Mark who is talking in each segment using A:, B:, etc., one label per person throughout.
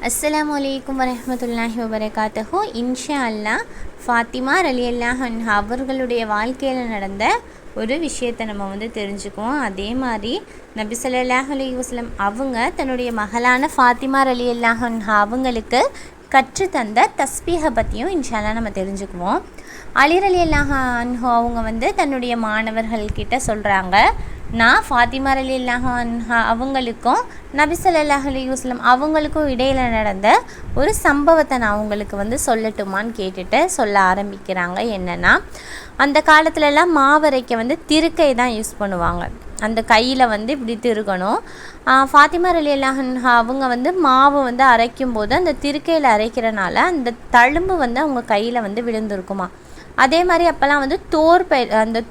A: அஸ்ஸலாமு அலைக்கும் வரஹ்மத்துல்லாஹி வபரகாத்துஹு. இன்ஷா அல்லாஹ் ஃபாத்திமா ரலியல்லாஹு அன்ஹா அவர்களுடைய வாழ்க்கையில் நடந்த ஒரு விஷயத்தை நம்ம தெரிஞ்சுக்குவோம். அதே மாதிரி நபி ஸல்லல்லாஹு அலைஹி வஸல்லம் அவங்க தன்னுடைய மகளான ஃபாத்திமா ரலியல்லாஹு அன்ஹா அவங்களுக்கு கற்றுத்தந்த தஸ்பீஹை பற்றியும் இன்ஷா அல்லாஹ் நம்ம தெரிஞ்சுக்குவோம். அலி ரலியல்லாஹு அன்ஹு அவங்க தன்னுடைய மாணவர்கள்கிட்ட சொல்கிறாங்க, நான் ஃபாத்திமா ரலியல்லாஹு அன்ஹா அவங்களுக்கும் நபி ஸல்லல்லாஹு அலைஹி வஸல்லம் அவங்களுக்கும் இடையில் நடந்த ஒரு சம்பவத்தை நான் அவங்களுக்கு சொல்லட்டுமான்னு கேட்டுட்டு சொல்ல ஆரம்பிக்கிறாங்க. என்னென்னா, அந்த காலத்துலலாம் மாவரைக்க திருக்கை தான் யூஸ் பண்ணுவாங்க. அந்த கையில் இப்படி திருக்கணும். ஃபாத்திமா ரலியல்லாஹு அன்ஹா அவங்க மாவு அரைக்கும் போது அந்த திருக்கையில் அரைக்கிறனால அந்த தழும்பு அவங்க கையில் விழுந்திருக்குமா. அதே மாதிரி அப்போல்லாம் அந்த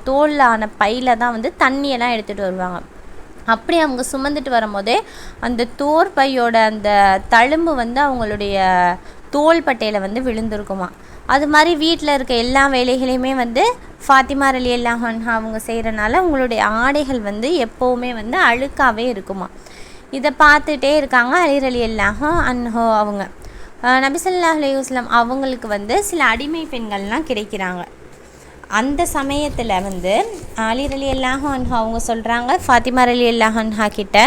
A: தோலான பையில் தான் தண்ணியெல்லாம் எடுத்துகிட்டு வருவாங்க. அப்படி அவங்க சுமந்துட்டு வரும்போதே அந்த தோர் பையோட அந்த தழும்பு அவங்களுடைய தோள்பட்டையில் விழுந்திருக்குமா. அது மாதிரி வீட்டில் இருக்க எல்லா வேலைகளையுமே ஃபாத்திமா ரலியல்லாஹு அன்ஹா அவங்க செய்கிறனால அவங்களுடைய ஆடைகள் எப்போவுமே அழுக்காகவே இருக்குமா. இதை பார்த்துட்டே இருக்காங்க அலி ரலியல்லாஹு அன்ஹு அவங்க. நபி ஸல்லல்லாஹு அலைஹி வஸல்லம் அவங்களுக்கு சில அடிமை பெண்கள்லாம் கிடைக்கிறாங்க. அந்த சமயத்தில் அலி ரலியல்லாஹு அன்ஹு அவங்க சொல்கிறாங்க ஃபாத்திமா ரலியல்லாஹு அன்ஹா கிட்ட,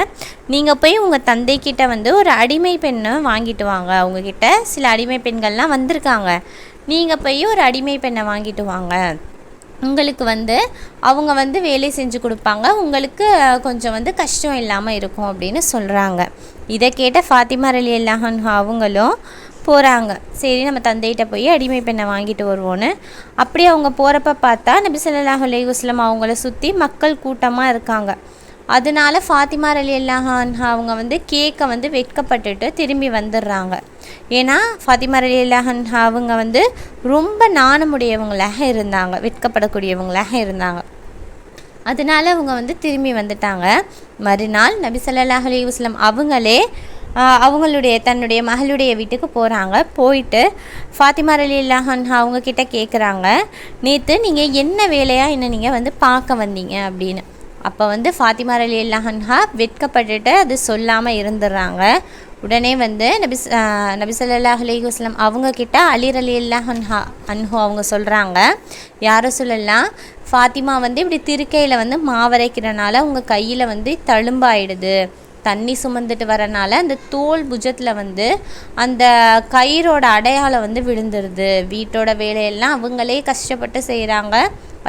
A: நீங்கள் போய் உங்கள் தந்தைக்கிட்ட ஒரு அடிமை பெண்ணை வாங்கிட்டு வாங்க. அவங்கக்கிட்ட சில அடிமை பெண்கள்லாம் வந்திருக்காங்க, நீங்கள் போய் ஒரு அடிமை பெண்ணை வாங்கிட்டு வாங்க. உங்களுக்கு அவங்க வேலை செஞ்சு கொடுப்பாங்க, உங்களுக்கு கொஞ்சம் கஷ்டம் இல்லாமல் இருக்கும் அப்படின்னு சொல்கிறாங்க. இதை கேட்ட ஃபாத்திமா ரலியல்லாஹு அன்ஹா அவங்களும் போகிறாங்க. சரி, நம்ம தந்தைகிட்ட போய் அடிமை பெண்ணை வாங்கிட்டு வருவோன்னு. அப்படி அவங்க போகிறப்ப பார்த்தா நபி ஸல்லல்லாஹு அலைஹி வஸல்லம் அவங்கள சுற்றி மக்கள் கூட்டமாக இருக்காங்க. அதனால ஃபாத்திமா ரலியல்லாஹு அன்ஹா அவங்க கேட்க வெட்கப்பட்டுட்டு திரும்பி வந்துடுறாங்க. ஏன்னா ஃபாத்திமா ரலியல்லாஹு அன்ஹா அவங்க ரொம்ப நாணமுடையவங்களாக இருந்தாங்க, வெட்கப்படக்கூடியவங்களாக இருந்தாங்க. அதனால அவங்க திரும்பி வந்துட்டாங்க. மறுநாள் நபி ஸல்லல்லாஹு அலைஹி வஸல்லம் அவங்களே தன்னுடைய மகளுடைய வீட்டுக்கு போகிறாங்க. போயிட்டு ஃபாத்திமா ரலியல்லாஹு அன்ஹா அவங்கக்கிட்ட கேட்குறாங்க, நேற்று நீங்கள் என்ன வேலையாக என்ன நீங்கள் பார்க்க வந்தீங்க அப்படின்னு. அப்போ ஃபாத்திமா ரலியல்லாஹு அன்ஹா வெட்கப்பட்டுட்டு அது சொல்லாமல் இருந்துடுறாங்க. உடனே நபி ஸல்லல்லாஹு அலைஹி வஸல்லம் அவங்கக்கிட்ட அலி ரலியல்லாஹு அன்ஹு அவங்க சொல்கிறாங்க, யார் ரசூலல்லாஹ், ஃபாத்திமா இப்படி திருக்கையில் மாவரைக்கிறனால உங்கள் கையில் தழும்பாயிடுது, தண்ணி சுமந்துட்டு வரனால அந்த தோல் புஜத்தில் அந்த கயிறோட அடையாளம் விழுந்துருது, வீட்டோட வேலையெல்லாம் அவங்களே கஷ்டப்பட்டு செய்கிறாங்க,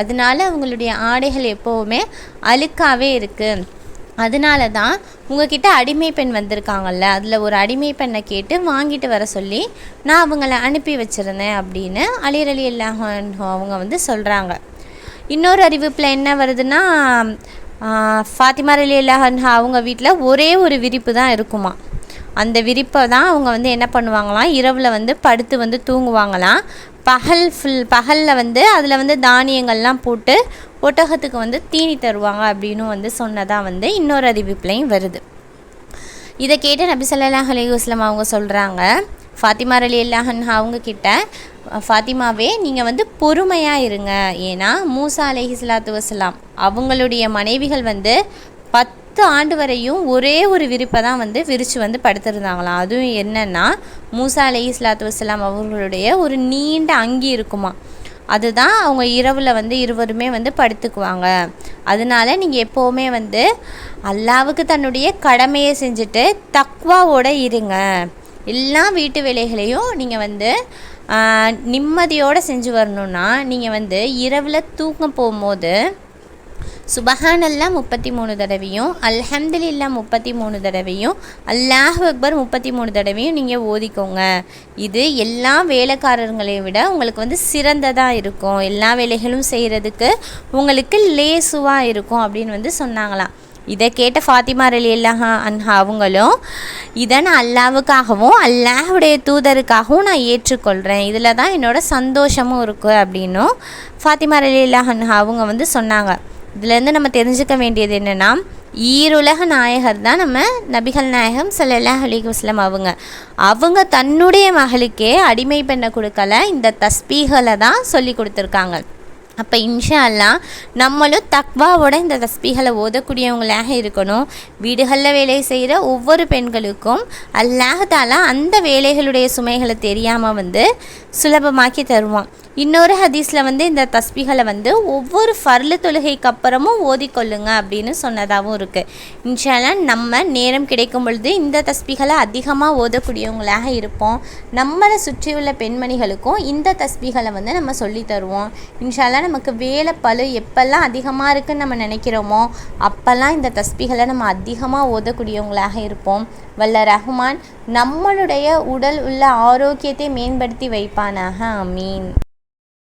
A: அதனால அவங்களுடைய ஆடைகள் எப்போவுமே அழுக்காகவே இருக்குது. அதனால தான் உங்ககிட்ட அடிமை பெண் வந்திருக்காங்கல்ல, அதில் ஒரு அடிமை பெண்ணை கேட்டு வாங்கிட்டு வர சொல்லி நான் அவங்கள அனுப்பி வச்சுருந்தேன் அப்படின்னு அலி ரலியல்லாஹு அன்ஹு அவங்க சொல்கிறாங்க. இன்னொரு அறிவிப்பில் என்ன வருதுன்னா, ஃபாத்திமா ரலியல்லாஹு அன்ஹா அவங்க வீட்டில் ஒரே ஒரு விரிப்பு தான் இருக்குமா. அந்த விரிப்பை தான் அவங்க என்ன பண்ணுவாங்களாம், இரவில் படுத்து தூங்குவாங்களாம். பகலில் அதில் தானியங்கள்லாம் போட்டு ஒட்டகத்துக்கு தீனி தருவாங்க அப்படின்னு சொன்னதாக இன்னொரு அறிவிப்புலையும் வருது. இதை கேட்டு நபி ஸல்லல்லாஹு அலைஹி வஸல்லம் அவங்க சொல்கிறாங்க ஃபாத்திமா ரலியல்லாஹு அன்ஹா அவங்கக்கிட்ட, ஃபாத்திமாவே நீங்கள் பொறுமையாக இருங்க. ஏன்னா மூசா அலைஹிஸ்ஸலாத்து வஸ்ஸலாம் அவங்களுடைய மனைவிகள் 10 ஆண்டு வரையும் ஒரே ஒரு விரிப்பை தான் விரித்து படுத்திருந்தாங்களாம். அதுவும் என்னென்னா, மூசா அலைஹிஸ்ஸலாத்து வஸ்ஸலாம் அவர்களுடைய ஒரு நீண்ட அங்கி இருக்குமா, அதுதான் அவங்க இரவில் இருவருமே படுத்துக்குவாங்க. அதனால நீங்கள் எப்போவுமே அல்லாஹ்வுக்கு தன்னுடைய கடமையை செஞ்சுட்டு தக்வாவோடு இருங்க. எல்லா வீட்டு வேலைகளையும் நீங்கள் நிம்மதியோடு செஞ்சு வரணுன்னா நீங்கள் இரவில் தூங்க போகும்போது சுபஹானல்லாஹ் 33 தடவையும், அல்ஹம்துலில்லாஹ் 33 தடவையும், அல்லாஹு அக்பர் 33 தடவையும் நீங்கள் ஓதிக்கோங்க. இது எல்லா வேலைக்காரர்களை விட உங்களுக்கு சிறந்ததாக இருக்கும், எல்லா வேலைகளும் செய்கிறதுக்கு உங்களுக்கு லேசுவாக இருக்கும் அப்படின்னு சொன்னாங்களாம். இதை கேட்ட ஃபாத்திமா ரலியல்லாஹு அன்ஹா அவங்களும், இதை நான் அல்லாஹ்வுக்காகவும் அல்லாஹ்வுடைய தூதருக்காகவும் நான் ஏற்றுக்கொள்கிறேன், இதில் தான் என்னோடய சந்தோஷமும் இருக்குது அப்படின்னும் ஃபாத்திமா ரலியல்லாஹு அன்ஹா அவங்க சொன்னாங்க. இதுலேருந்து நம்ம தெரிஞ்சுக்க வேண்டியது என்னென்னா, ஈருலக நாயகர் தான் நம்ம நபிகள் நாயகம் ஸல்லல்லாஹு அலைஹி வஸல்லம் அவங்க தன்னுடைய மகளுக்கே அடிமை பெண்ணை கொடுக்கல, இந்த தஸ்பீகளை தான் சொல்லி கொடுத்துருக்காங்க. அப்போ இன்ஷா அல்லாஹ் நம்மளும் தக்வாவோட இந்த தஸ்பீகளை ஓதக்கூடியவங்களாக இருக்கணும். வீடுகளில் வேலை செய்கிற ஒவ்வொரு பெண்களுக்கும் அல்லாஹ் தஆலா அந்த வேலைகளுடைய சுமைகளை தெரியாமல் சுலபமாக்கி தருவான். இன்னொரு ஹதீஸில் இந்த தஸ்பீகளை ஒவ்வொரு ஃபர்லு தொழுகைக்கு அப்புறமும் ஓதிக்கொள்ளுங்க அப்படின்னு சொன்னதாகவும் இருக்குது. இன்ஷா அல்லாஹ் நம்ம நேரம் கிடைக்கும் பொழுது இந்த தஸ்பீகளை அதிகமாக ஓதக்கூடியவங்களாக இருப்போம். நம்மளை சுற்றியுள்ள பெண்மணிகளுக்கும் இந்த தஸ்பீகளை நம்ம சொல்லி தருவோம். இன்ஷா அல்லாஹ் நமக்கு வேலை பளு எப்பெல்லாம் அதிகமாக இருக்குன்னு நம்ம நினைக்கிறோமோ அப்போல்லாம் இந்த தஸ்பீகளை நம்ம அதிகமாக ஓதக்கூடியவங்களாக இருப்போம். வல்ல ரஹ்மான் நம்மளுடைய உடல் உள்ள ஆரோக்கியத்தை மேம்படுத்தி வைப்பானாக. ஆமீன்.